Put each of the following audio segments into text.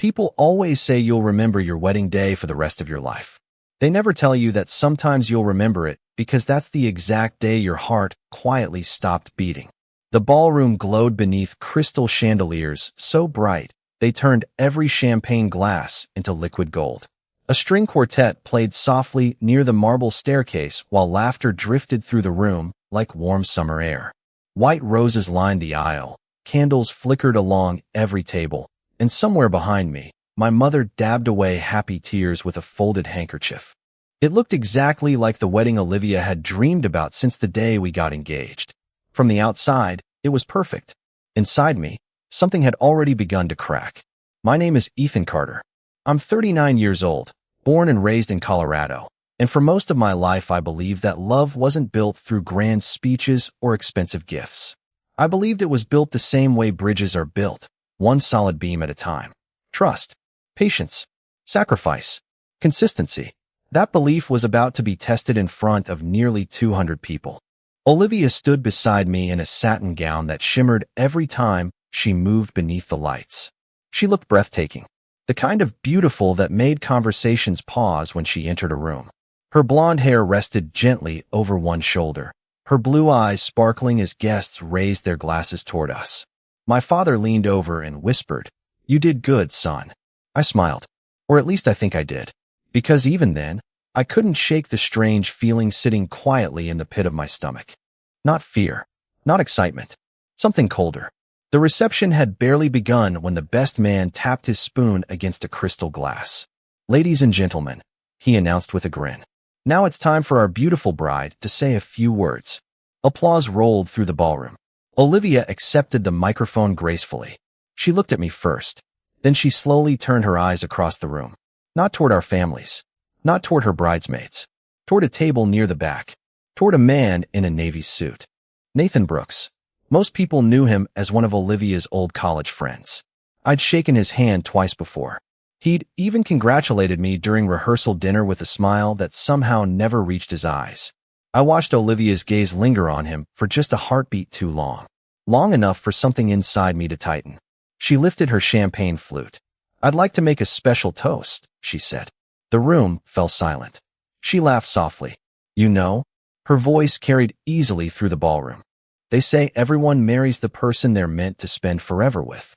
People always say you'll remember your wedding day for the rest of your life. They never tell you that sometimes you'll remember it because that's the exact day your heart quietly stopped beating. The ballroom glowed beneath crystal chandeliers so bright they turned every champagne glass into liquid gold. A string quartet played softly near the marble staircase while laughter drifted through the room like warm summer air. White roses lined the aisle, candles flickered along every table, and somewhere behind me, my mother dabbed away happy tears with a folded handkerchief. It looked exactly like the wedding Olivia had dreamed about since the day we got engaged. From the outside, it was perfect. Inside me, something had already begun to crack. My name is Ethan Carter. I'm 39 years old, born and raised in Colorado, and for most of my life I believed that love wasn't built through grand speeches or expensive gifts. I believed it was built the same way bridges are built, one solid beam at a time. Trust, patience, sacrifice, consistency. That belief was about to be tested in front of nearly 200 people. Olivia stood beside me in a satin gown that shimmered every time she moved beneath the lights. She looked breathtaking, the kind of beautiful that made conversations pause when she entered a room. Her blonde hair rested gently over one shoulder, her blue eyes sparkling as guests raised their glasses toward us. My father leaned over and whispered, "You did good, son." I smiled, or at least I think I did, because even then, I couldn't shake the strange feeling sitting quietly in the pit of my stomach. Not fear, not excitement, something colder. The reception had barely begun when the best man tapped his spoon against a crystal glass. "Ladies and gentlemen," he announced with a grin, "now it's time for our beautiful bride to say a few words." Applause rolled through the ballroom. Olivia accepted the microphone gracefully. She looked at me first. Then she slowly turned her eyes across the room. Not toward our families. Not toward her bridesmaids. Toward a table near the back. Toward a man in a navy suit. Nathan Brooks. Most people knew him as one of Olivia's old college friends. I'd shaken his hand twice before. He'd even congratulated me during rehearsal dinner with a smile that somehow never reached his eyes. I watched Olivia's gaze linger on him for just a heartbeat too long. Long enough for something inside me to tighten. She lifted her champagne flute. "I'd like to make a special toast," she said. The room fell silent. She laughed softly. "You know?" Her voice carried easily through the ballroom. "They say everyone marries the person they're meant to spend forever with."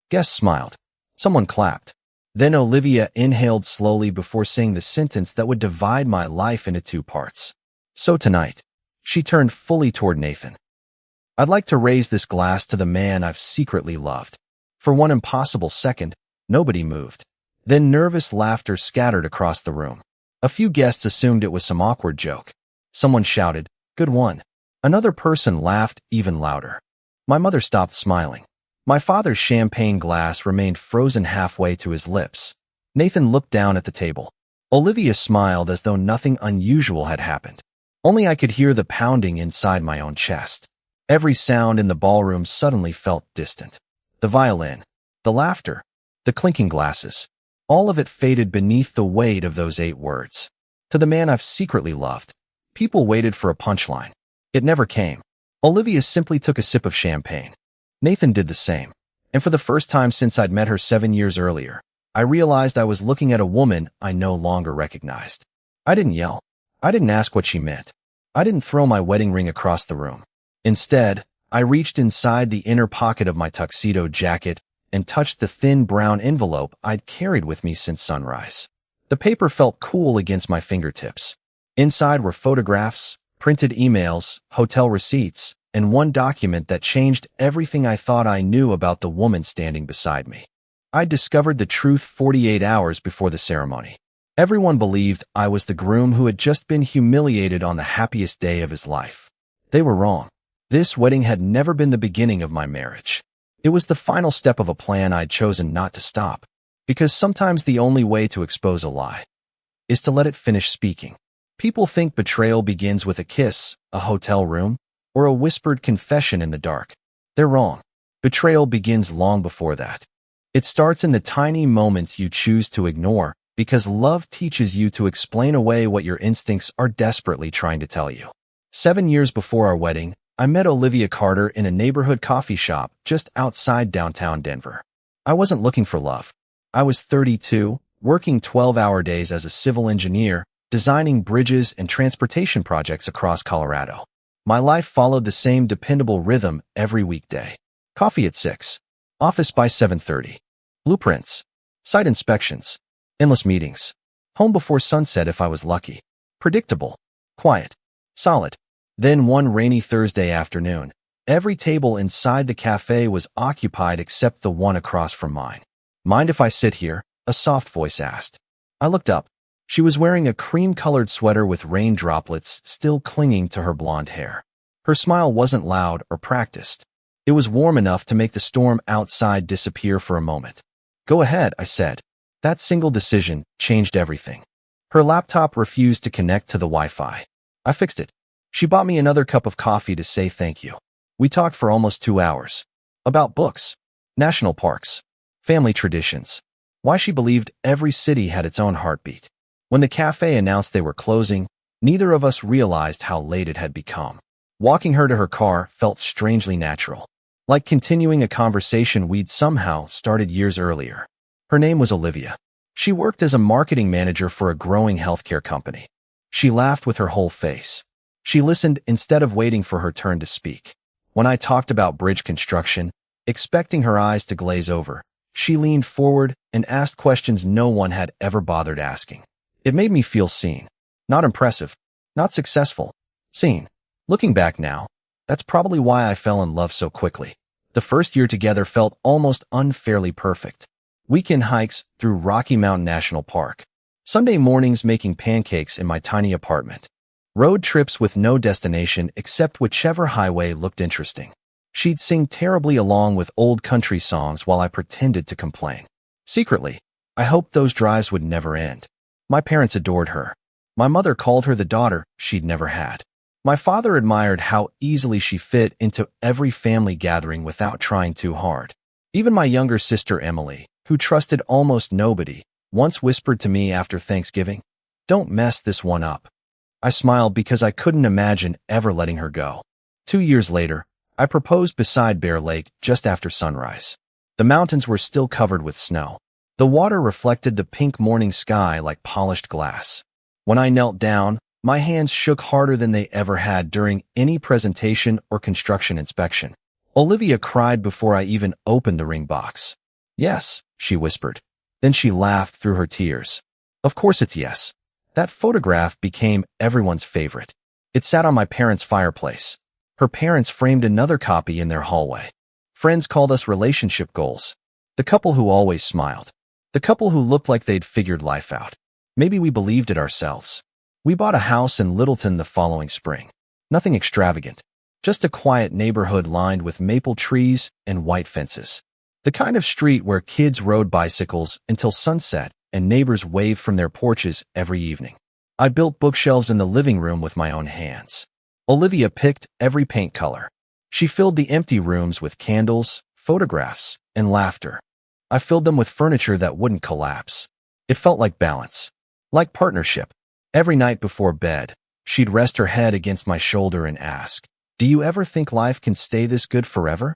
Guests smiled. Someone clapped. Then Olivia inhaled slowly before saying the sentence that would divide my life into two parts. "So tonight," she turned fully toward Nathan, "I'd like to raise this glass to the man I've secretly loved." For one impossible second, nobody moved. Then nervous laughter scattered across the room. A few guests assumed it was some awkward joke. Someone shouted, "Good one." Another person laughed even louder. My mother stopped smiling. My father's champagne glass remained frozen halfway to his lips. Nathan looked down at the table. Olivia smiled as though nothing unusual had happened. Only I could hear the pounding inside my own chest. Every sound in the ballroom suddenly felt distant. The violin, the laughter, the clinking glasses. All of it faded beneath the weight of those 8 words. To the man I've secretly loved. People waited for a punchline. It never came. Olivia simply took a sip of champagne. Nathan did the same. And for the first time since I'd met her 7 years earlier, I realized I was looking at a woman I no longer recognized. I didn't yell. I didn't ask what she meant. I didn't throw my wedding ring across the room. Instead, I reached inside the inner pocket of my tuxedo jacket and touched the thin brown envelope I'd carried with me since sunrise. The paper felt cool against my fingertips. Inside were photographs, printed emails, hotel receipts, and one document that changed everything I thought I knew about the woman standing beside me. I discovered the truth 48 hours before the ceremony. Everyone believed I was the groom who had just been humiliated on the happiest day of his life. They were wrong. This wedding had never been the beginning of my marriage. It was the final step of a plan I'd chosen not to stop, because sometimes the only way to expose a lie is to let it finish speaking. People think betrayal begins with a kiss, a hotel room, or a whispered confession in the dark. They're wrong. Betrayal begins long before that. It starts in the tiny moments you choose to ignore, because love teaches you to explain away what your instincts are desperately trying to tell you. 7 years before our wedding, I met Olivia Carter in a neighborhood coffee shop just outside downtown Denver. I wasn't looking for love. I was 32, working 12-hour days as a civil engineer, designing bridges and transportation projects across Colorado. My life followed the same dependable rhythm every weekday. Coffee at 6. Office by 7:30. Blueprints. Site inspections. Endless meetings. Home before sunset if I was lucky. Predictable. Quiet. Solid. Then one rainy Thursday afternoon, every table inside the cafe was occupied except the one across from mine. "Mind if I sit here?" a soft voice asked. I looked up. She was wearing a cream-colored sweater with rain droplets still clinging to her blonde hair. Her smile wasn't loud or practiced. It was warm enough to make the storm outside disappear for a moment. "Go ahead," I said. That single decision changed everything. Her laptop refused to connect to the Wi-Fi. I fixed it. She bought me another cup of coffee to say thank you. We talked for almost 2 hours. About books, national parks, family traditions, why she believed every city had its own heartbeat. When the cafe announced they were closing, neither of us realized how late it had become. Walking her to her car felt strangely natural, like continuing a conversation we'd somehow started years earlier. Her name was Olivia. She worked as a marketing manager for a growing healthcare company. She laughed with her whole face. She listened instead of waiting for her turn to speak. When I talked about bridge construction, expecting her eyes to glaze over, she leaned forward and asked questions no one had ever bothered asking. It made me feel seen. Not impressive, not successful. Seen. Looking back now, that's probably why I fell in love so quickly. The first year together felt almost unfairly perfect. Weekend hikes through Rocky Mountain National Park. Sunday mornings making pancakes in my tiny apartment. Road trips with no destination except whichever highway looked interesting. She'd sing terribly along with old country songs while I pretended to complain. Secretly, I hoped those drives would never end. My parents adored her. My mother called her the daughter she'd never had. My father admired how easily she fit into every family gathering without trying too hard. Even my younger sister Emily, who trusted almost nobody, once whispered to me after Thanksgiving, "Don't mess this one up." I smiled because I couldn't imagine ever letting her go. 2 years later, I proposed beside Bear Lake just after sunrise. The mountains were still covered with snow. The water reflected the pink morning sky like polished glass. When I knelt down, my hands shook harder than they ever had during any presentation or construction inspection. Olivia cried before I even opened the ring box. "Yes," she whispered. Then she laughed through her tears. "Of course it's yes." That photograph became everyone's favorite. It sat on my parents' fireplace. Her parents framed another copy in their hallway. Friends called us relationship goals. The couple who always smiled. The couple who looked like they'd figured life out. Maybe we believed it ourselves. We bought a house in Littleton the following spring. Nothing extravagant. Just a quiet neighborhood lined with maple trees and white fences. The kind of street where kids rode bicycles until sunset and neighbors waved from their porches every evening. I built bookshelves in the living room with my own hands. Olivia picked every paint color. She filled the empty rooms with candles, photographs, and laughter. I filled them with furniture that wouldn't collapse. It felt like balance. Like partnership. Every night before bed, she'd rest her head against my shoulder and ask, "Do you ever think life can stay this good forever?"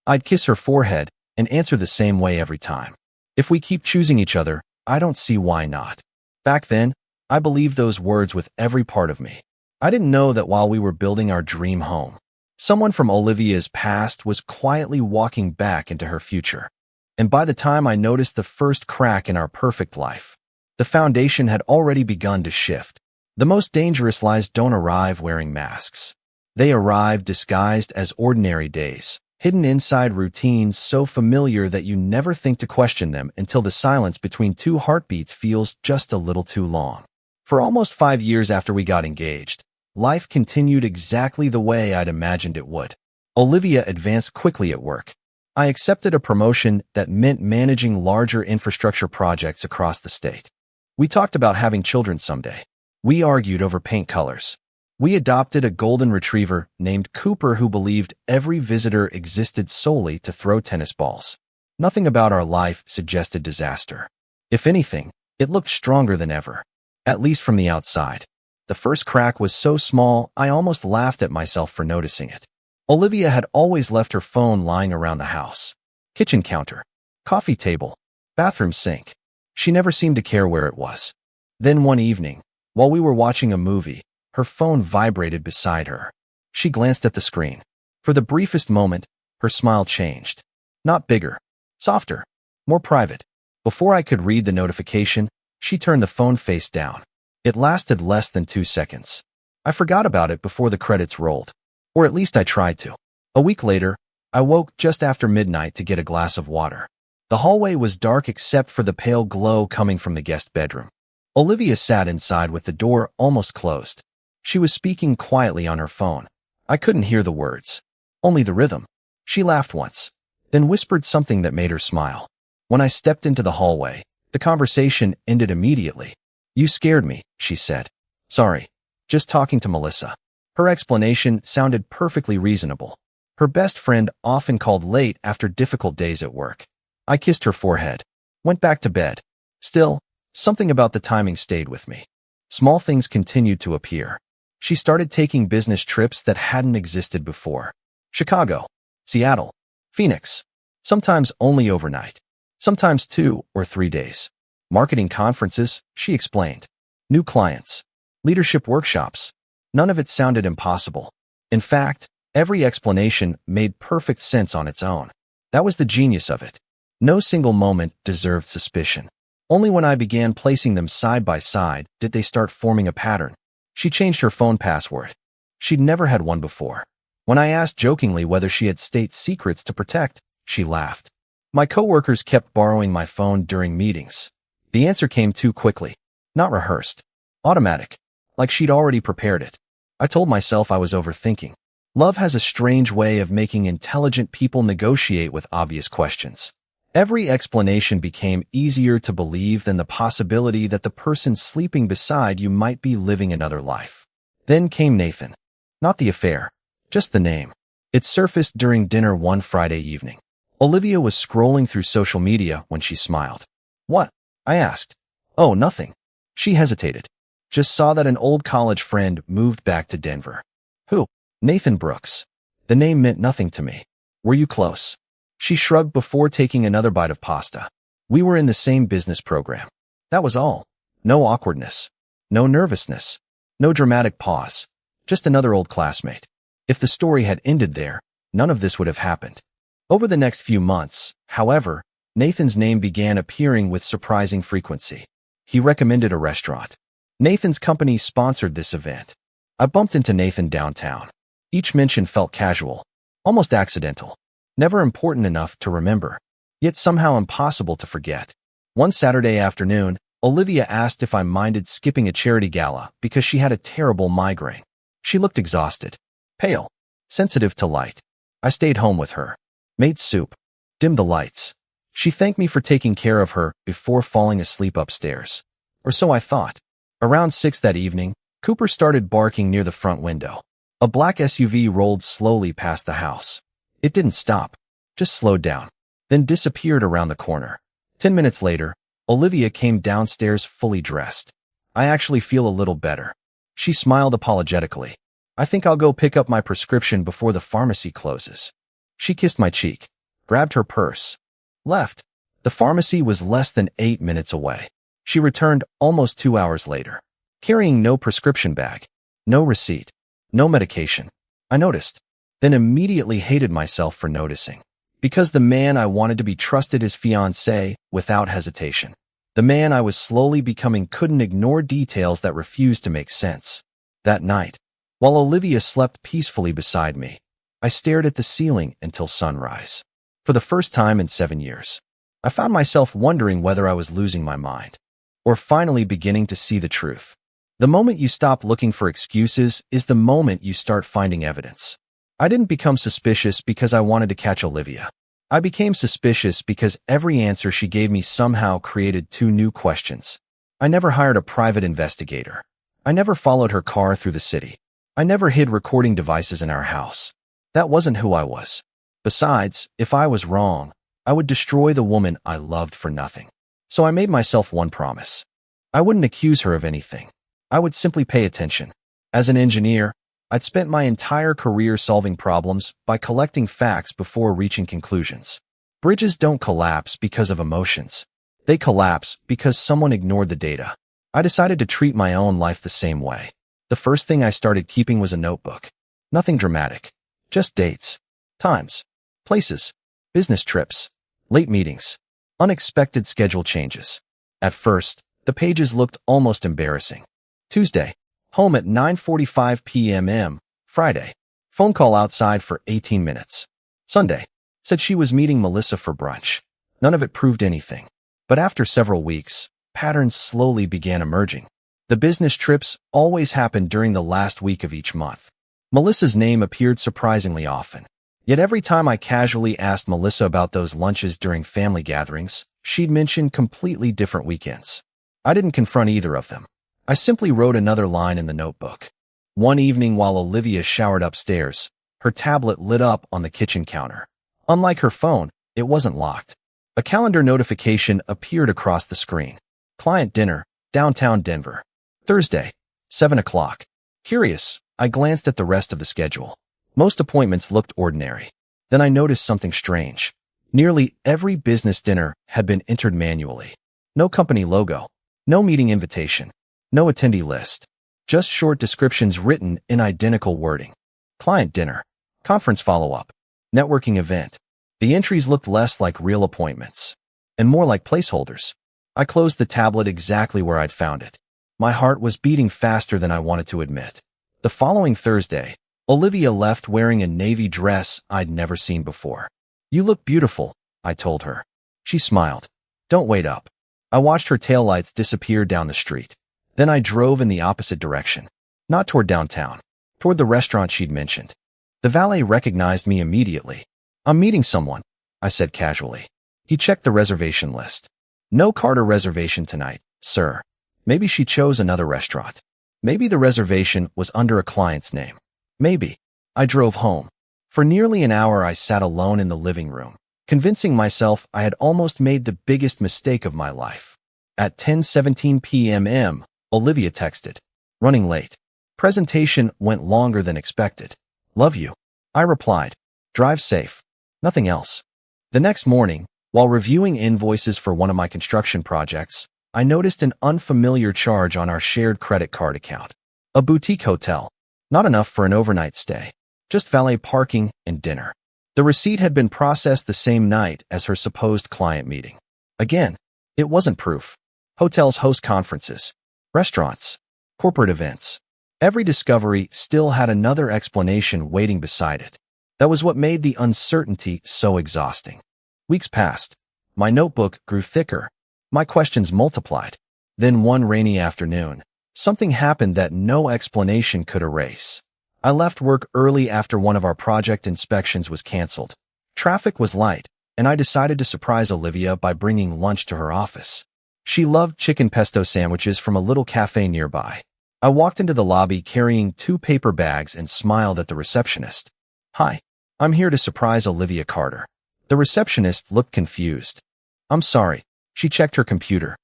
I'd kiss her forehead and answer the same way every time. If we keep choosing each other, I don't see why not. Back then, I believed those words with every part of me. I didn't know that while we were building our dream home, someone from Olivia's past was quietly walking back into her future. And by the time I noticed the first crack in our perfect life, the foundation had already begun to shift. The most dangerous lies don't arrive wearing masks. They arrive disguised as ordinary days, hidden inside routines so familiar that you never think to question them until the silence between two heartbeats feels just a little too long. For almost 5 years after we got engaged, life continued exactly the way I'd imagined it would. Olivia advanced quickly at work. I accepted a promotion that meant managing larger infrastructure projects across the state. We talked about having children someday. We argued over paint colors. We adopted a golden retriever named Cooper who believed every visitor existed solely to throw tennis balls. Nothing about our life suggested disaster. If anything, it looked stronger than ever, at least from the outside. The first crack was so small, I almost laughed at myself for noticing it. Olivia had always left her phone lying around the house. Kitchen counter, coffee table, Bathroom sink. She never seemed to care where it was. Then one evening, while we were watching a movie, her phone vibrated beside her. She glanced at the screen. For the briefest moment, her smile changed. Not bigger, softer, more private. Before I could read the notification, she turned the phone face down. It lasted less than 2 seconds. I forgot about it before the credits rolled. Or at least I tried to. A week later, I woke just after midnight to get a glass of water. The hallway was dark except for the pale glow coming from the guest bedroom. Olivia sat inside with the door almost closed. She was speaking quietly on her phone. I couldn't hear the words, only the rhythm. She laughed once, then whispered something that made her smile. When I stepped into the hallway, the conversation ended immediately. "You scared me," she said. "Sorry. Just talking to Melissa." Her explanation sounded perfectly reasonable. Her best friend often called late after difficult days at work. I kissed her forehead, went back to bed. Still, something about the timing stayed with me. Small things continued to appear. She started taking business trips that hadn't existed before. Chicago, Seattle, Phoenix. Sometimes only overnight. Sometimes 2 or 3 days. Marketing conferences, she explained. New clients. Leadership workshops. None of it sounded impossible. In fact, every explanation made perfect sense on its own. That was the genius of it. No single moment deserved suspicion. Only when I began placing them side by side did they start forming a pattern. She changed her phone password. She'd never had one before. When I asked jokingly whether she had state secrets to protect, she laughed. My coworkers kept borrowing my phone during meetings. The answer came too quickly. Not rehearsed. Automatic. Like she'd already prepared it. I told myself I was overthinking. Love has a strange way of making intelligent people negotiate with obvious questions. Every explanation became easier to believe than the possibility that the person sleeping beside you might be living another life. Then came Nathan. Not the affair, just the name. It surfaced during dinner one Friday evening. Olivia was scrolling through social media when she smiled. "What?" I asked. "Oh, nothing." She hesitated. "Just saw that an old college friend moved back to Denver." "Who?" "Nathan Brooks." The name meant nothing to me. "Were you close?" She shrugged before taking another bite of pasta. "We were in the same business program." That was all. No awkwardness. No nervousness. No dramatic pause. Just another old classmate. If the story had ended there, none of this would have happened. Over the next few months, however, Nathan's name began appearing with surprising frequency. He recommended a restaurant. Nathan's company sponsored this event. I bumped into Nathan downtown. Each mention felt casual, almost accidental, never important enough to remember, yet somehow impossible to forget. One Saturday afternoon, Olivia asked if I minded skipping a charity gala because she had a terrible migraine. She looked exhausted, pale, sensitive to light. I stayed home with her, made soup, dimmed the lights. She thanked me for taking care of her before falling asleep upstairs. Or so I thought. Around 6 that evening, Cooper started barking near the front window. A black SUV rolled slowly past the house. It didn't stop, just slowed down, then disappeared around the corner. 10 minutes later, Olivia came downstairs fully dressed. "I actually feel a little better." She smiled apologetically. "I think I'll go pick up my prescription before the pharmacy closes." She kissed my cheek, grabbed her purse, left. The pharmacy was less than 8 minutes away. She returned almost 2 hours later, carrying no prescription bag, no receipt, no medication. I noticed, then immediately hated myself for noticing. Because the man I wanted to be trusted as fiancé without hesitation. The man I was slowly becoming couldn't ignore details that refused to make sense. That night, while Olivia slept peacefully beside me, I stared at the ceiling until sunrise. For the first time in 7 years, I found myself wondering whether I was losing my mind, or finally beginning to see the truth. The moment you stop looking for excuses is the moment you start finding evidence. I didn't become suspicious because I wanted to catch Olivia. I became suspicious because every answer she gave me somehow created 2 new questions. I never hired a private investigator. I never followed her car through the city. I never hid recording devices in our house. That wasn't who I was. Besides, if I was wrong, I would destroy the woman I loved for nothing. So I made myself one promise. I wouldn't accuse her of anything. I would simply pay attention. As an engineer, I'd spent my entire career solving problems by collecting facts before reaching conclusions. Bridges don't collapse because of emotions. They collapse because someone ignored the data. I decided to treat my own life the same way. The first thing I started keeping was a notebook. Nothing dramatic. Just dates, times, places, business trips, late meetings, unexpected schedule changes. At first, the pages looked almost embarrassing. Tuesday, home at 9:45 p.m. Friday, phone call outside for 18 minutes. Sunday, said she was meeting Melissa for brunch. None of it proved anything. But after several weeks, patterns slowly began emerging. The business trips always happened during the last week of each month. Melissa's name appeared surprisingly often. Yet every time I casually asked Melissa about those lunches during family gatherings, she'd mention completely different weekends. I didn't confront either of them. I simply wrote another line in the notebook. One evening while Olivia showered upstairs, her tablet lit up on the kitchen counter. Unlike her phone, it wasn't locked. A calendar notification appeared across the screen. Client dinner, downtown Denver. Thursday, 7 o'clock. Curious, I glanced at the rest of the schedule. Most appointments looked ordinary. Then I noticed something strange. Nearly every business dinner had been entered manually. No company logo, no meeting invitation, no attendee list. Just short descriptions written in identical wording. Client dinner, conference follow-up, networking event. The entries looked less like real appointments and more like placeholders. I closed the tablet exactly where I'd found it. My heart was beating faster than I wanted to admit. The following Thursday, Olivia left wearing a navy dress I'd never seen before. "You look beautiful," I told her. She smiled. "Don't wait up." I watched her taillights disappear down the street. Then I drove in the opposite direction. Not toward downtown, toward the restaurant she'd mentioned. The valet recognized me immediately. "I'm meeting someone," I said casually. He checked the reservation list. "No Carter reservation tonight, sir." Maybe she chose another restaurant. Maybe the reservation was under a client's name. Maybe. I drove home. For nearly an hour I sat alone in the living room, convincing myself I had almost made the biggest mistake of my life. At 10:17 p.m., Olivia texted. "Running late. Presentation went longer than expected. Love you." I replied. "Drive safe." Nothing else. The next morning, while reviewing invoices for one of my construction projects, I noticed an unfamiliar charge on our shared credit card account. A boutique hotel. Not enough for an overnight stay. Just valet parking and dinner. The receipt had been processed the same night as her supposed client meeting. Again, it wasn't proof. Hotels host conferences, restaurants, corporate events. Every discovery still had another explanation waiting beside it. That was what made the uncertainty so exhausting. Weeks passed. My notebook grew thicker. My questions multiplied. Then one rainy afternoon, something happened that no explanation could erase. I left work early after one of our project inspections was canceled. Traffic was light, and I decided to surprise Olivia by bringing lunch to her office. She loved chicken pesto sandwiches from a little cafe nearby. I walked into the lobby carrying 2 paper bags and smiled at the receptionist. "Hi, I'm here to surprise Olivia Carter." The receptionist looked confused. "I'm sorry." She checked her computer.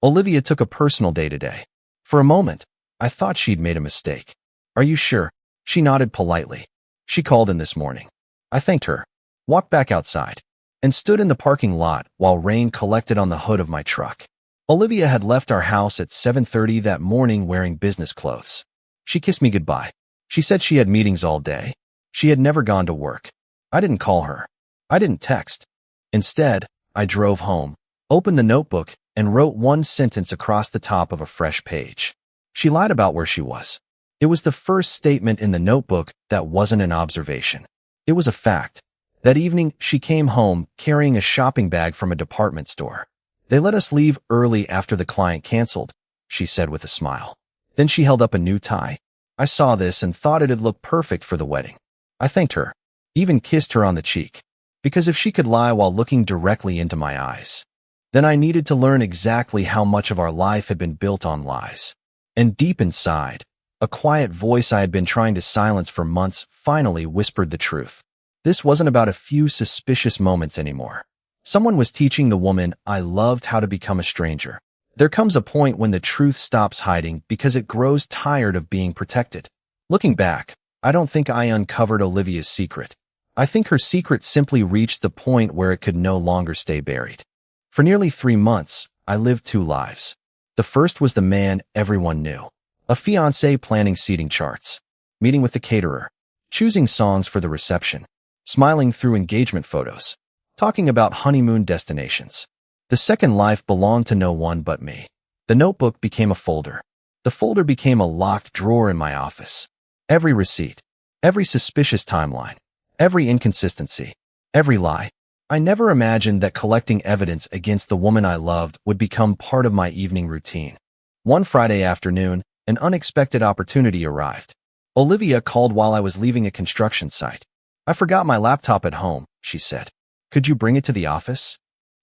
"Olivia took a personal day today." For a moment, I thought she'd made a mistake. "Are you sure?" She nodded politely. "She called in this morning." I thanked her, walked back outside, and stood in the parking lot while rain collected on the hood of my truck. Olivia had left our house at 7:30 that morning wearing business clothes. She kissed me goodbye. She said she had meetings all day. She had never gone to work. I didn't call her. I didn't text. Instead, I drove home, opened the notebook, and wrote one sentence across the top of a fresh page. She lied about where she was. It was the first statement in the notebook that wasn't an observation. It was a fact. That evening, she came home carrying a shopping bag from a department store. "They let us leave early after the client canceled," she said with a smile. Then she held up a new tie. I saw this and thought it'd look perfect for the wedding. I thanked her, even kissed her on the cheek. Because if she could lie while looking directly into my eyes, then I needed to learn exactly how much of our life had been built on lies. And deep inside, a quiet voice I had been trying to silence for months finally whispered the truth. This wasn't about a few suspicious moments anymore. Someone was teaching the woman I loved how to become a stranger. There comes a point when the truth stops hiding because it grows tired of being protected. Looking back, I don't think I uncovered Olivia's secret. I think her secret simply reached the point where it could no longer stay buried. For nearly 3 months, I lived two lives. The first was the man everyone knew. A fiancé planning seating charts, meeting with the caterer, choosing songs for the reception, smiling through engagement photos, talking about honeymoon destinations. The second life belonged to no one but me. The notebook became a folder. The folder became a locked drawer in my office. Every receipt, every suspicious timeline, every inconsistency, every lie. I never imagined that collecting evidence against the woman I loved would become part of my evening routine. One Friday afternoon, an unexpected opportunity arrived. Olivia called while I was leaving a construction site. "I forgot my laptop at home," she said. "Could you bring it to the office?"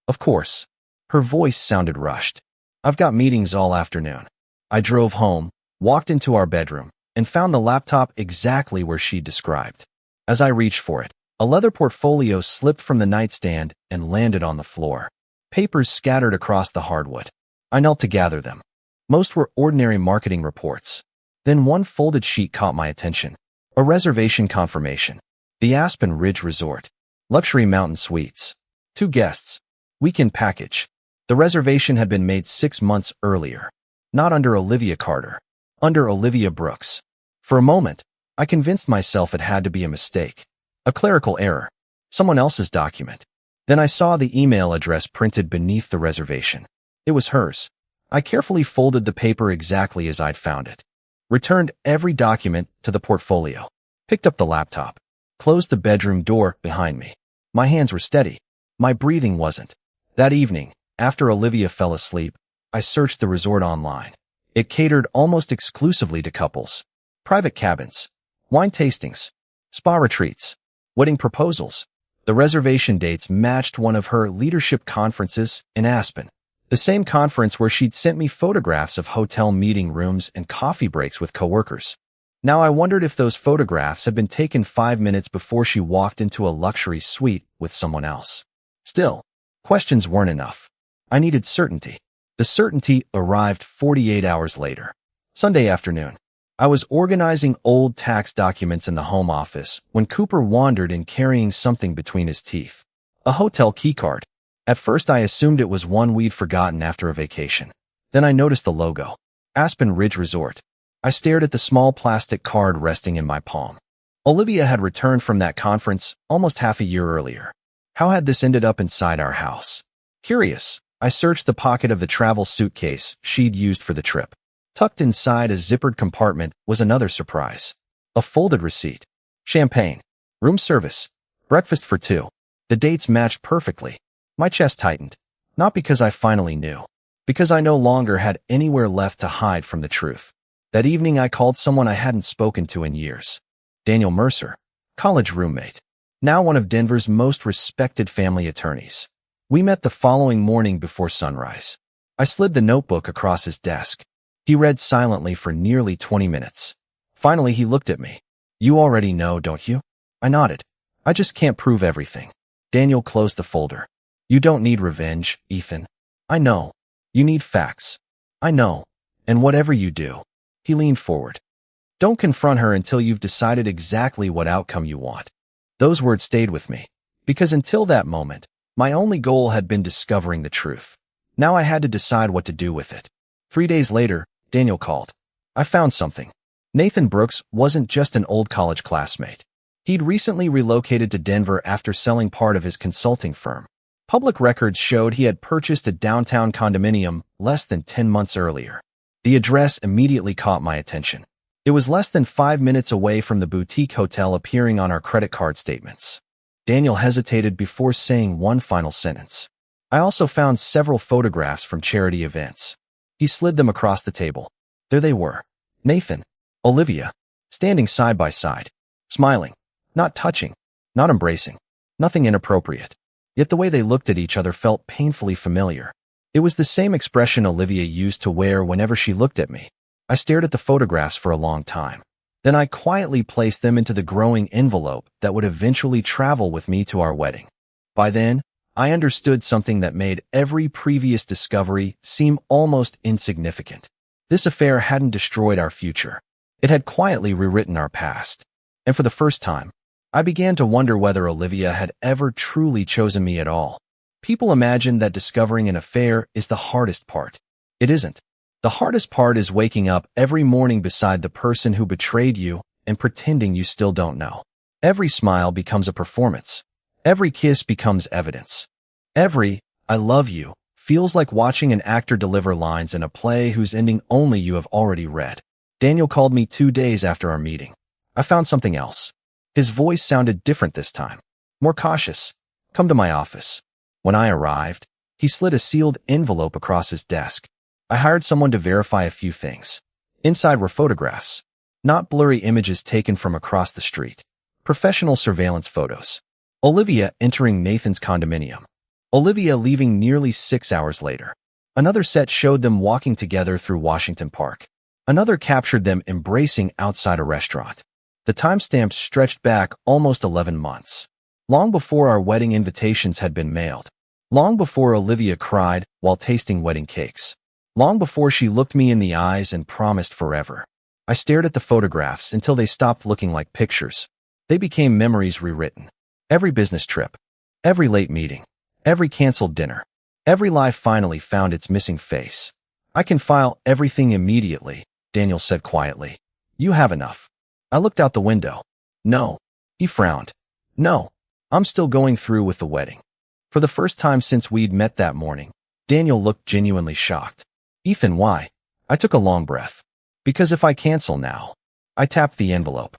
Of course. Her voice sounded rushed. "I've got meetings all afternoon." I drove home, walked into our bedroom, and found the laptop exactly where she'd described. As I reached for it, a leather portfolio slipped from the nightstand and landed on the floor. Papers scattered across the hardwood. I knelt to gather them. Most were ordinary marketing reports. Then one folded sheet caught my attention. A reservation confirmation. The Aspen Ridge Resort. Luxury mountain suites. 2 guests. Weekend package. The reservation had been made 6 months earlier. Not under Olivia Carter. Under Olivia Brooks. For a moment, I convinced myself it had to be a mistake. A clerical error. Someone else's document. Then I saw the email address printed beneath the reservation. It was hers. I carefully folded the paper exactly as I'd found it. Returned every document to the portfolio. Picked up the laptop. Closed the bedroom door behind me. My hands were steady. My breathing wasn't. That evening, after Olivia fell asleep, I searched the resort online. It catered almost exclusively to couples. Private cabins, wine tastings, spa retreats, wedding proposals. The reservation dates matched one of her leadership conferences in Aspen, the same conference where she'd sent me photographs of hotel meeting rooms and coffee breaks with coworkers. Now I wondered if those photographs had been taken 5 minutes before she walked into a luxury suite with someone else. Still, questions weren't enough. I needed certainty. The certainty arrived 48 hours later. Sunday afternoon. I was organizing old tax documents in the home office when Cooper wandered in carrying something between his teeth. A hotel keycard. At first I assumed it was one we'd forgotten after a vacation. Then I noticed the logo. Aspen Ridge Resort. I stared at the small plastic card resting in my palm. Olivia had returned from that conference almost half a year earlier. How had this ended up inside our house? Curious, I searched the pocket of the travel suitcase she'd used for the trip. Tucked inside a zippered compartment was another surprise. A folded receipt. Champagne. Room service. Breakfast for 2. The dates matched perfectly. My chest tightened. Not because I finally knew. Because I no longer had anywhere left to hide from the truth. That evening I called someone I hadn't spoken to in years. Daniel Mercer. College roommate. Now one of Denver's most respected family attorneys. We met the following morning before sunrise. I slid the notebook across his desk. He read silently for nearly 20 minutes. Finally, he looked at me. "You already know, don't you?" I nodded. "I just can't prove everything." Daniel closed the folder. "You don't need revenge, Ethan. I know. You need facts. I know. And whatever you do." He leaned forward. "Don't confront her until you've decided exactly what outcome you want." Those words stayed with me. Because until that moment, my only goal had been discovering the truth. Now I had to decide what to do with it. 3 days later, Daniel called. "I found something." Nathan Brooks wasn't just an old college classmate. He'd recently relocated to Denver after selling part of his consulting firm. Public records showed he had purchased a downtown condominium less than 10 months earlier. The address immediately caught my attention. It was less than 5 minutes away from the boutique hotel appearing on our credit card statements. Daniel hesitated before saying one final sentence. "I also found several photographs from charity events." He slid them across the table. There they were. Nathan, Olivia, standing side by side, smiling, not touching, not embracing, nothing inappropriate. Yet the way they looked at each other felt painfully familiar. It was the same expression Olivia used to wear whenever she looked at me. I stared at the photographs for a long time. Then I quietly placed them into the growing envelope that would eventually travel with me to our wedding. By then, I understood something that made every previous discovery seem almost insignificant. This affair hadn't destroyed our future. It had quietly rewritten our past. And for the first time, I began to wonder whether Olivia had ever truly chosen me at all. People imagine that discovering an affair is the hardest part. It isn't. The hardest part is waking up every morning beside the person who betrayed you and pretending you still don't know. Every smile becomes a performance. Every kiss becomes evidence. Every "I love you" feels like watching an actor deliver lines in a play whose ending only you have already read. Daniel called me 2 days after our meeting. I found something else. His voice sounded different this time. More cautious. "Come to my office." When I arrived, he slid a sealed envelope across his desk. I hired someone to verify a few things. Inside were photographs. Not blurry images taken from across the street. Professional surveillance photos. Olivia entering Nathan's condominium. Olivia leaving nearly 6 hours later. Another set showed them walking together through Washington Park. Another captured them embracing outside a restaurant. The timestamps stretched back almost 11 months. Long before our wedding invitations had been mailed. Long before Olivia cried while tasting wedding cakes. Long before she looked me in the eyes and promised forever. I stared at the photographs until they stopped looking like pictures. They became memories rewritten. Every business trip. Every late meeting. Every canceled dinner. Every lie finally found its missing face. "I can file everything immediately," Daniel said quietly. "You have enough." I looked out the window. "No." He frowned. "No. I'm still going through with the wedding." For the first time since we'd met that morning, Daniel looked genuinely shocked. "Ethan, why?" I took a long breath. "Because if I cancel now," I tapped the envelope,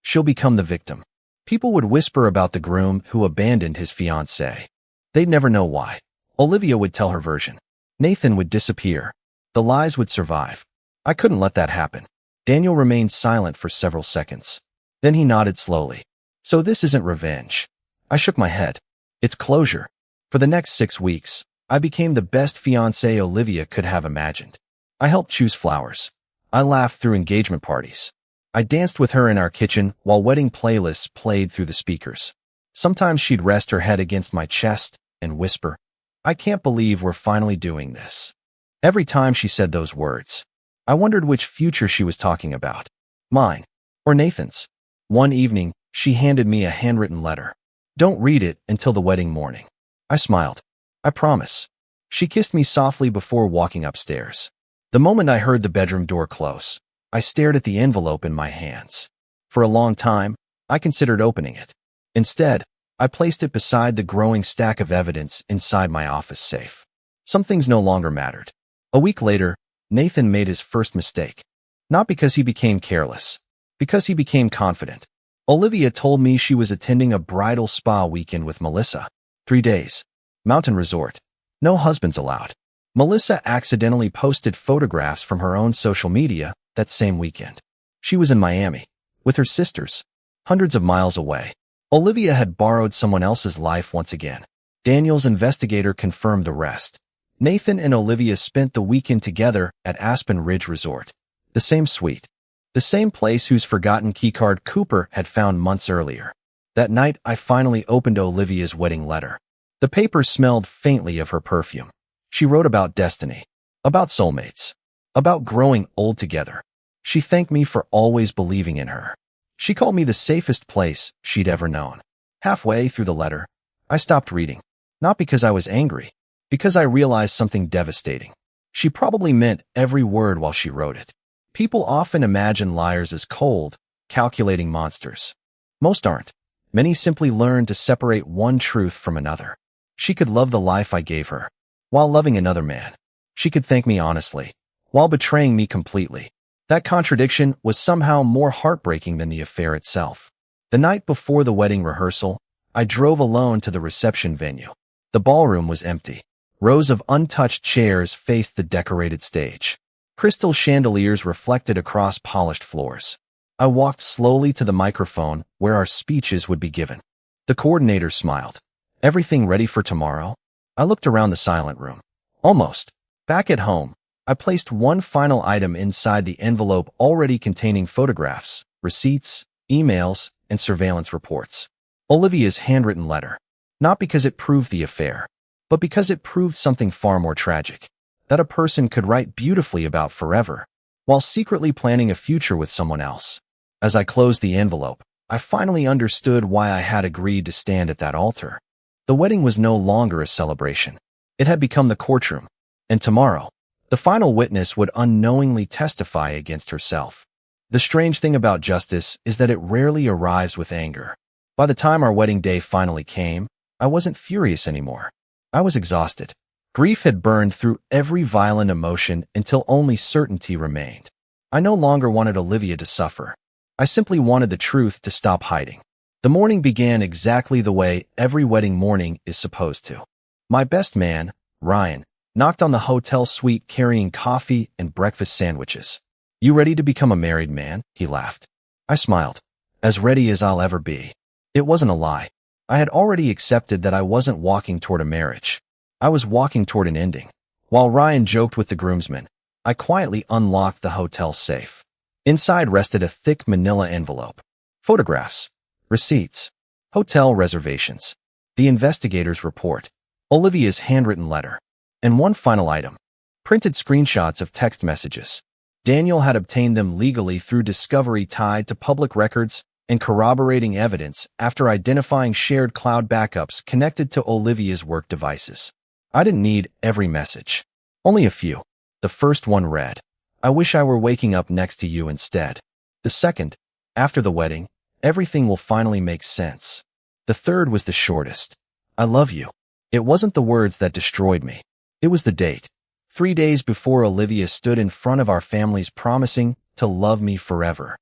"she'll become the victim." People would whisper about the groom who abandoned his fiancée. They'd never know why. Olivia would tell her version. Nathan would disappear. The lies would survive. I couldn't let that happen. Daniel remained silent for several seconds. Then he nodded slowly. "So this isn't revenge." I shook my head. "It's closure." For the next 6 weeks, I became the best fiancé Olivia could have imagined. I helped choose flowers. I laughed through engagement parties. I danced with her in our kitchen while wedding playlists played through the speakers. Sometimes she'd rest her head against my chest and whisper, "I can't believe we're finally doing this." Every time she said those words, I wondered which future she was talking about. Mine or Nathan's. One evening, she handed me a handwritten letter. "Don't read it until the wedding morning." I smiled. "I promise." She kissed me softly before walking upstairs. The moment I heard the bedroom door close, I stared at the envelope in my hands. For a long time, I considered opening it. Instead, I placed it beside the growing stack of evidence inside my office safe. Some things no longer mattered. A week later, Nathan made his first mistake. Not because he became careless, because he became confident. Olivia told me she was attending a bridal spa weekend with Melissa. 3 days. Mountain resort. No husbands allowed. Melissa accidentally posted photographs from her own social media that same weekend. She was in Miami, with her sisters, hundreds of miles away. Olivia had borrowed someone else's life once again. Daniel's investigator confirmed the rest. Nathan and Olivia spent the weekend together at Aspen Ridge Resort. The same suite. The same place whose forgotten keycard Cooper had found months earlier. That night, I finally opened Olivia's wedding letter. The paper smelled faintly of her perfume. She wrote about destiny, about soulmates, about growing old together. She thanked me for always believing in her. She called me the safest place she'd ever known. Halfway through the letter, I stopped reading. Not because I was angry, because I realized something devastating. She probably meant every word while she wrote it. People often imagine liars as cold, calculating monsters. Most aren't. Many simply learn to separate one truth from another. She could love the life I gave her, while loving another man. She could thank me honestly, while betraying me completely. That contradiction was somehow more heartbreaking than the affair itself. The night before the wedding rehearsal, I drove alone to the reception venue. The ballroom was empty. Rows of untouched chairs faced the decorated stage. Crystal chandeliers reflected across polished floors. I walked slowly to the microphone where our speeches would be given. The coordinator smiled. "Everything ready for tomorrow?" I looked around the silent room. Almost. Back at home, I placed one final item inside the envelope already containing photographs, receipts, emails, and surveillance reports. Olivia's handwritten letter. Not because it proved the affair, but because it proved something far more tragic. That a person could write beautifully about forever, while secretly planning a future with someone else. As I closed the envelope, I finally understood why I had agreed to stand at that altar. The wedding was no longer a celebration. It had become the courtroom. And tomorrow, the final witness would unknowingly testify against herself. The strange thing about justice is that it rarely arrives with anger. By the time our wedding day finally came, I wasn't furious anymore. I was exhausted. Grief had burned through every violent emotion until only certainty remained. I no longer wanted Olivia to suffer. I simply wanted the truth to stop hiding. The morning began exactly the way every wedding morning is supposed to. My best man, Ryan, knocked on the hotel suite carrying coffee and breakfast sandwiches. "You ready to become a married man?" he laughed. I smiled. As ready as I'll ever be. It wasn't a lie. I had already accepted that I wasn't walking toward a marriage. I was walking toward an ending. While Ryan joked with the groomsmen, I quietly unlocked the hotel safe. Inside rested a thick manila envelope. Photographs, receipts, hotel reservations, the investigator's report, Olivia's handwritten letter, and one final item, printed screenshots of text messages. Daniel had obtained them legally through discovery tied to public records and corroborating evidence after identifying shared cloud backups connected to Olivia's work devices. I didn't need every message. Only a few. The first one read, "I wish I were waking up next to you instead." The second, "After the wedding, everything will finally make sense." The third was the shortest. "I love you." It wasn't the words that destroyed me. It was the date. 3 days before Olivia stood in front of our families promising to love me forever.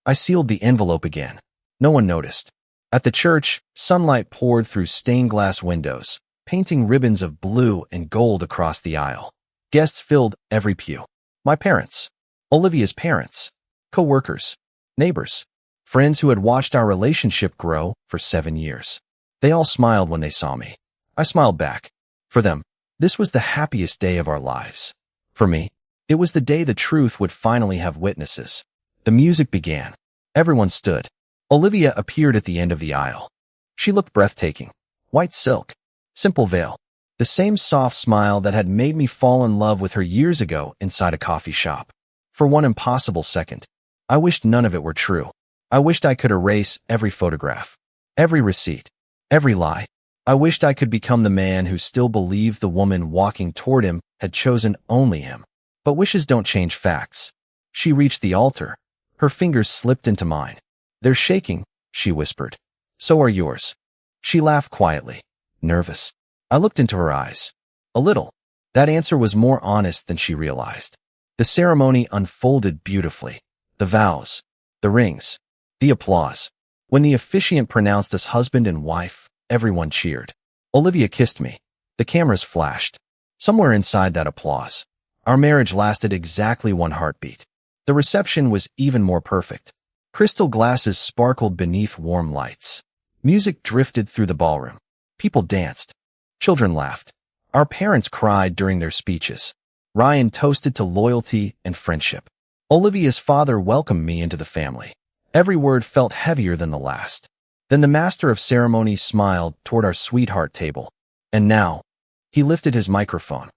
I sealed the envelope again. No one noticed. At the church, sunlight poured through stained glass windows, painting ribbons of blue and gold across the aisle. Guests filled every pew. My parents, Olivia's parents, co-workers, neighbors, friends who had watched our relationship grow for 7 years. They all smiled when they saw me. I smiled back. For them, this was the happiest day of our lives. For me, it was the day the truth would finally have witnesses. The music began. Everyone stood. Olivia appeared at the end of the aisle. She looked breathtaking. White silk, simple veil, the same soft smile that had made me fall in love with her years ago inside a coffee shop. For one impossible second, I wished none of it were true. I wished I could erase every photograph, every receipt, every lie. I wished I could become the man who still believed the woman walking toward him had chosen only him. But wishes don't change facts. She reached the altar. Her fingers slipped into mine. "They're shaking," she whispered. "So are yours." She laughed quietly, nervous. I looked into her eyes. A little. That answer was more honest than she realized. The ceremony unfolded beautifully. The vows, the rings, the applause. When the officiant pronounced us husband and wife, everyone cheered. Olivia kissed me. The cameras flashed. Somewhere inside that applause, our marriage lasted exactly 1 heartbeat. The reception was even more perfect. Crystal glasses sparkled beneath warm lights. Music drifted through the ballroom. People danced. Children laughed. Our parents cried during their speeches. Ryan toasted to loyalty and friendship. Olivia's father welcomed me into the family. Every word felt heavier than the last. Then the master of ceremonies smiled toward our sweetheart table. And now, he lifted his microphone.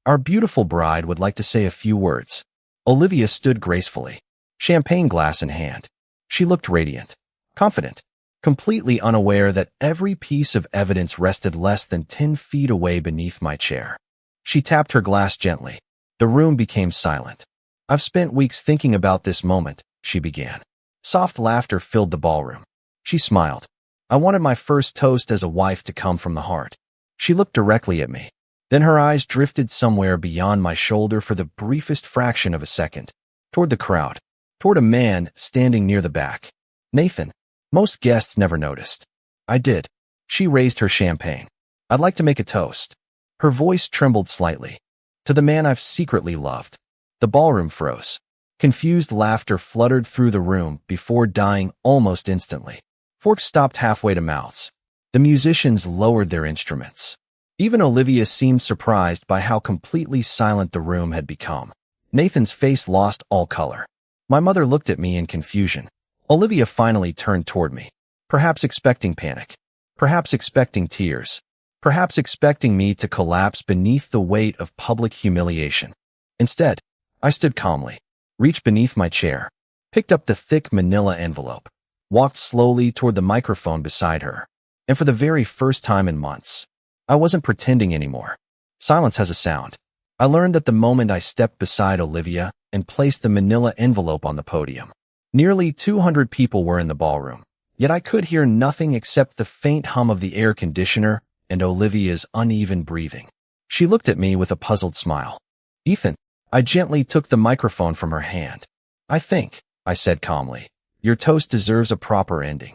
Our beautiful bride would like to say a few words. Olivia stood gracefully, champagne glass in hand. She looked radiant, confident, completely unaware that every piece of evidence rested less than 10 feet away beneath my chair. She tapped her glass gently. The room became silent. "I've spent weeks thinking about this moment," she began. Soft laughter filled the ballroom. She smiled. "I wanted my first toast as a wife to come from the heart." She looked directly at me. Then her eyes drifted somewhere beyond my shoulder for the briefest fraction of a second, toward the crowd, toward a man standing near the back. "Nathan." Most guests never noticed. I did. She raised her champagne. "I'd like to make a toast." Her voice trembled slightly. "To the man I've secretly loved." The ballroom froze. Confused laughter fluttered through the room before dying almost instantly. Forks stopped halfway to mouths. The musicians lowered their instruments. Even Olivia seemed surprised by how completely silent the room had become. Nathan's face lost all color. My mother looked at me in confusion. Olivia finally turned toward me, perhaps expecting panic, perhaps expecting tears, perhaps expecting me to collapse beneath the weight of public humiliation. Instead, I stood calmly, reached beneath my chair, picked up the thick manila envelope, walked slowly toward the microphone beside her. And for the very first time in months, I wasn't pretending anymore. Silence has a sound. I learned that the moment I stepped beside Olivia and placed the manila envelope on the podium. Nearly 200 people were in the ballroom, yet I could hear nothing except the faint hum of the air conditioner and Olivia's uneven breathing. She looked at me with a puzzled smile. Ethan, I gently took the microphone from her hand. I think, I said calmly, your toast deserves a proper ending.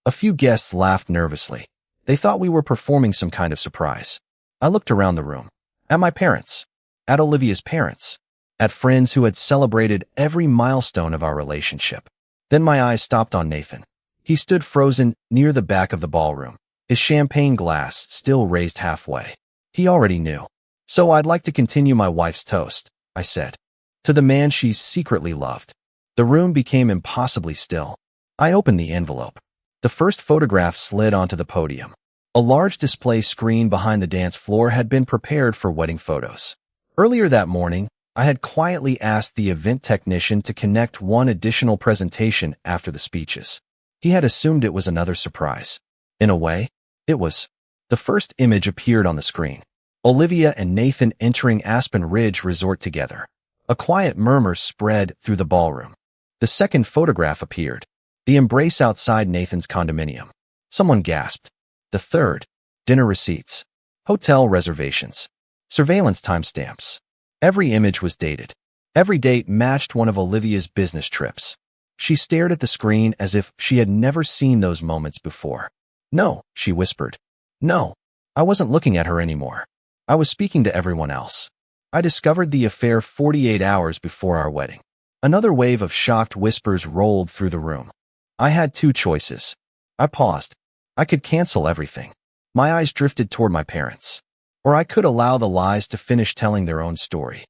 A few guests laughed nervously. They thought we were performing some kind of surprise. I looked around the room. At my parents. At Olivia's parents. At friends who had celebrated every milestone of our relationship. Then my eyes stopped on Nathan. He stood frozen near the back of the ballroom, his champagne glass still raised halfway. He already knew. So I'd like to continue my wife's toast, I said. To the man she secretly loved. The room became impossibly still. I opened the envelope. The first photograph slid onto the podium. A large display screen behind the dance floor had been prepared for wedding photos. Earlier that morning, I had quietly asked the event technician to connect one additional presentation after the speeches. He had assumed it was another surprise. In a way, it was. The first image appeared on the screen. Olivia and Nathan entering Aspen Ridge Resort together. A quiet murmur spread through the ballroom. The second photograph appeared. The embrace outside Nathan's condominium. Someone gasped. The third. Dinner receipts. Hotel reservations. Surveillance timestamps. Every image was dated. Every date matched one of Olivia's business trips. She stared at the screen as if she had never seen those moments before. No, she whispered. No. I wasn't looking at her anymore. I was speaking to everyone else. I discovered the affair 48 hours before our wedding. Another wave of shocked whispers rolled through the room. I had two choices. I paused. I could cancel everything. My eyes drifted toward my parents. Or I could allow the lies to finish telling their own story.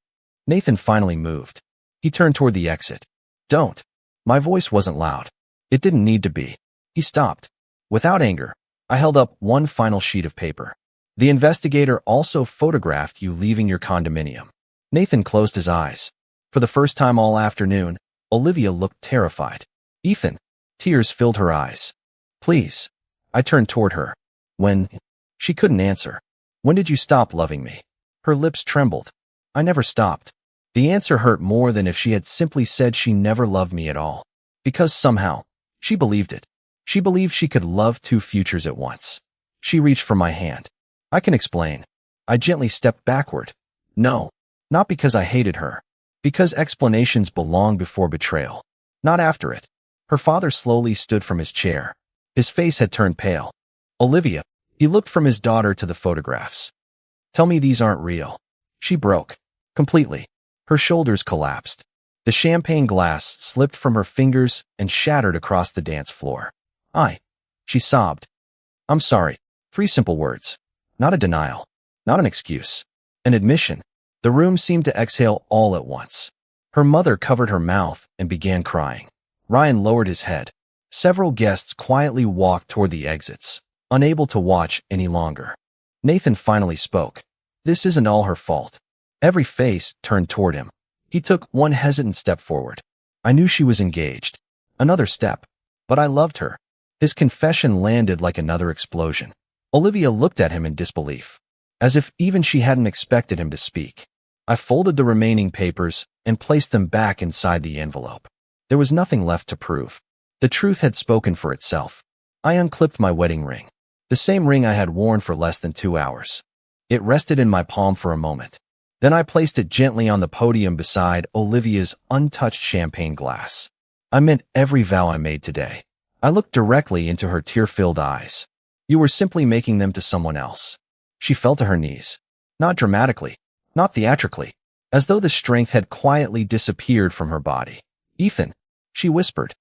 Nathan finally moved. He turned toward the exit. Don't. My voice wasn't loud. It didn't need to be. He stopped. Without anger, I held up one final sheet of paper. The investigator also photographed you leaving your condominium. Nathan closed his eyes. For the first time all afternoon, Olivia looked terrified. Ethan. Tears filled her eyes. Please. I turned toward her. When? She couldn't answer. When did you stop loving me? Her lips trembled. I never stopped. The answer hurt more than if she had simply said she never loved me at all. Because somehow, she believed it. She believed she could love two futures at once. She reached for my hand. I can explain. I gently stepped backward. No, not because I hated her. Because explanations belong before betrayal. Not after it. Her father slowly stood from his chair. His face had turned pale. Olivia, he looked from his daughter to the photographs. Tell me these aren't real. She broke. Completely. Her shoulders collapsed. The champagne glass slipped from her fingers and shattered across the dance floor. She sobbed. I'm sorry. 3 simple words. Not a denial. Not an excuse. An admission. The room seemed to exhale all at once. Her mother covered her mouth and began crying. Ryan lowered his head. Several guests quietly walked toward the exits, unable to watch any longer. Nathan finally spoke. This isn't all her fault. Every face turned toward him. He took one hesitant step forward. I knew she was engaged. Another step. But I loved her. His confession landed like another explosion. Olivia looked at him in disbelief, as if even she hadn't expected him to speak. I folded the remaining papers and placed them back inside the envelope. There was nothing left to prove. The truth had spoken for itself. I unclipped my wedding ring, the same ring I had worn for less than 2 hours. It rested in my palm for a moment. Then I placed it gently on the podium beside Olivia's untouched champagne glass. I meant every vow I made today. I looked directly into her tear-filled eyes. You were simply making them to someone else. She fell to her knees. Not dramatically, not theatrically, as though the strength had quietly disappeared from her body. Ethan, she whispered.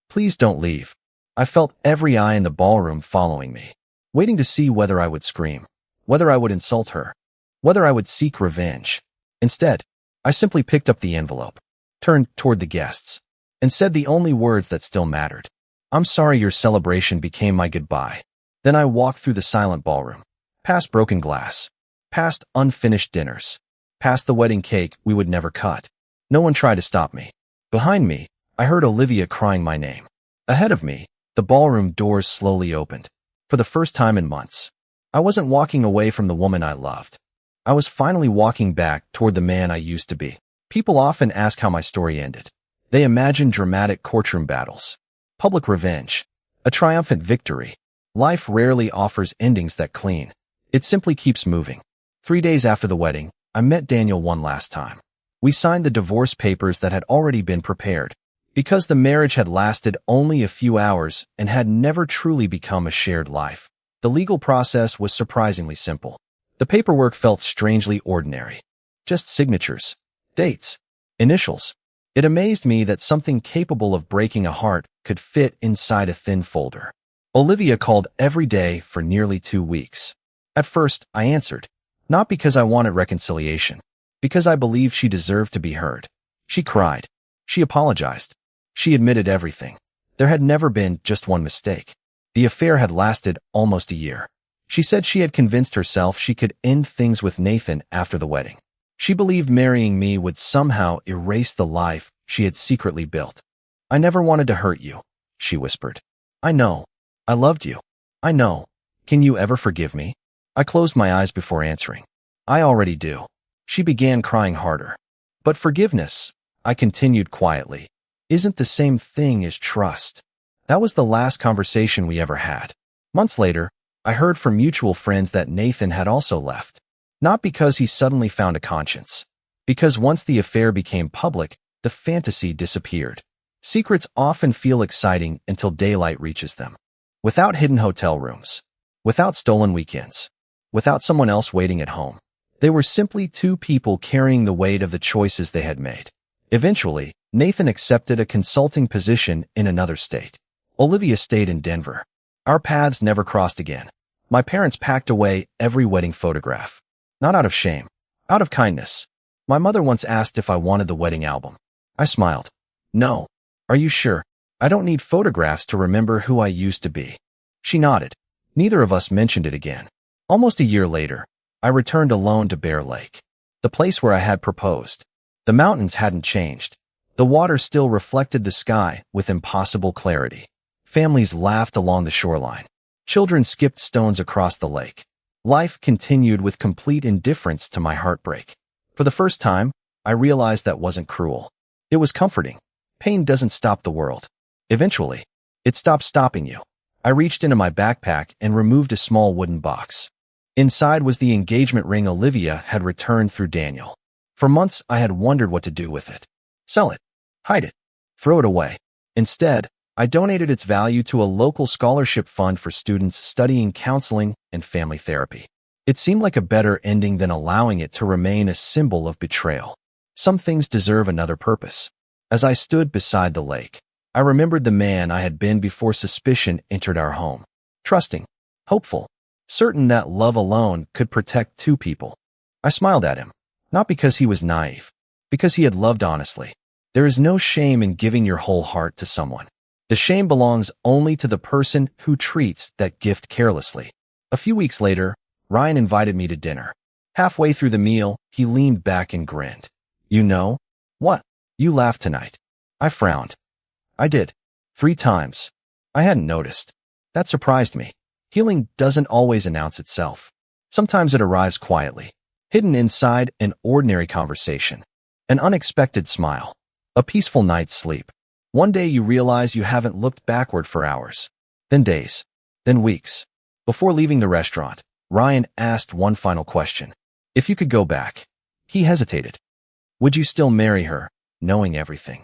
Please don't leave. I felt every eye in the ballroom following me, waiting to see whether I would scream, whether I would insult her, whether I would seek revenge. Instead, I simply picked up the envelope, turned toward the guests, and said the only words that still mattered. I'm sorry your celebration became my goodbye. Then I walked through the silent ballroom, past broken glass, past unfinished dinners, past the wedding cake we would never cut. No one tried to stop me. Behind me, I heard Olivia crying my name. Ahead of me, the ballroom doors slowly opened. For the first time in months, I wasn't walking away from the woman I loved. I was finally walking back toward the man I used to be. People often ask how my story ended. They imagine dramatic courtroom battles, public revenge, a triumphant victory. Life rarely offers endings that clean. It simply keeps moving. 3 days after the wedding, I met Daniel one last time. We signed the divorce papers that had already been prepared. Because the marriage had lasted only a few hours and had never truly become a shared life, the legal process was surprisingly simple. The paperwork felt strangely ordinary. Just signatures, dates, initials. It amazed me that something capable of breaking a heart could fit inside a thin folder. Olivia called every day for nearly 2 weeks. At first, I answered, not because I wanted reconciliation, because I believed she deserved to be heard. She cried. She apologized. She admitted everything. There had never been just one mistake. The affair had lasted almost a year. She said she had convinced herself she could end things with Nathan after the wedding. She believed marrying me would somehow erase the life she had secretly built. I never wanted to hurt you, she whispered. I know. I loved you. I know. Can you ever forgive me? I closed my eyes before answering. I already do. She began crying harder. But forgiveness, I continued quietly, isn't the same thing as trust. That was the last conversation we ever had. Months later, I heard from mutual friends that Nathan had also left. Not because he suddenly found a conscience. Because once the affair became public, the fantasy disappeared. Secrets often feel exciting until daylight reaches them. Without hidden hotel rooms. Without stolen weekends. Without someone else waiting at home. They were simply two people carrying the weight of the choices they had made. Eventually, Nathan accepted a consulting position in another state. Olivia stayed in Denver. Our paths never crossed again. My parents packed away every wedding photograph. Not out of shame, out of kindness. My mother once asked if I wanted the wedding album. I smiled. No. Are you sure? I don't need photographs to remember who I used to be. She nodded. Neither of us mentioned it again. Almost a year later, I returned alone to Bear Lake, the place where I had proposed. The mountains hadn't changed. The water still reflected the sky with impossible clarity. Families laughed along the shoreline. Children skipped stones across the lake. Life continued with complete indifference to my heartbreak. For the first time, I realized that wasn't cruel. It was comforting. Pain doesn't stop the world. Eventually, it stops stopping you. I reached into my backpack and removed a small wooden box. Inside was the engagement ring Olivia had returned through Daniel. For months, I had wondered what to do with it. Sell it. Hide it. Throw it away. Instead, I donated its value to a local scholarship fund for students studying counseling and family therapy. It seemed like a better ending than allowing it to remain a symbol of betrayal. Some things deserve another purpose. As I stood beside the lake, I remembered the man I had been before suspicion entered our home. Trusting, hopeful, certain that love alone could protect two people. I smiled at him, not because he was naive, because he had loved honestly. There is no shame in giving your whole heart to someone. The shame belongs only to the person who treats that gift carelessly. A few weeks later, Ryan invited me to dinner. Halfway through the meal, he leaned back and grinned. You know? What? You laughed tonight. I frowned. I did. 3 times. I hadn't noticed. That surprised me. Healing doesn't always announce itself. Sometimes it arrives quietly, hidden inside an ordinary conversation. An unexpected smile. A peaceful night's sleep. One day you realize you haven't looked backward for hours. Then days. Then weeks. Before leaving the restaurant, Ryan asked one final question. If you could go back. He hesitated. Would you still marry her, knowing everything?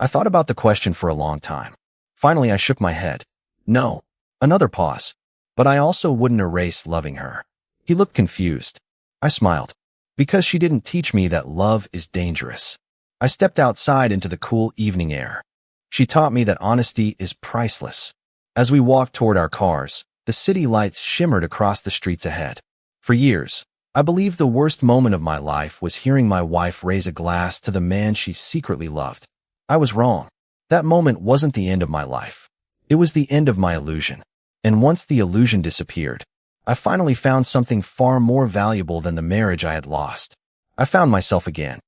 I thought about the question for a long time. Finally, I shook my head. No. Another pause. But I also wouldn't erase loving her. He looked confused. I smiled. Because she didn't teach me that love is dangerous. I stepped outside into the cool evening air. She taught me that honesty is priceless. As we walked toward our cars, the city lights shimmered across the streets ahead. For years, I believed the worst moment of my life was hearing my wife raise a glass to the man she secretly loved. I was wrong. That moment wasn't the end of my life. It was the end of my illusion. And once the illusion disappeared, I finally found something far more valuable than the marriage I had lost. I found myself again.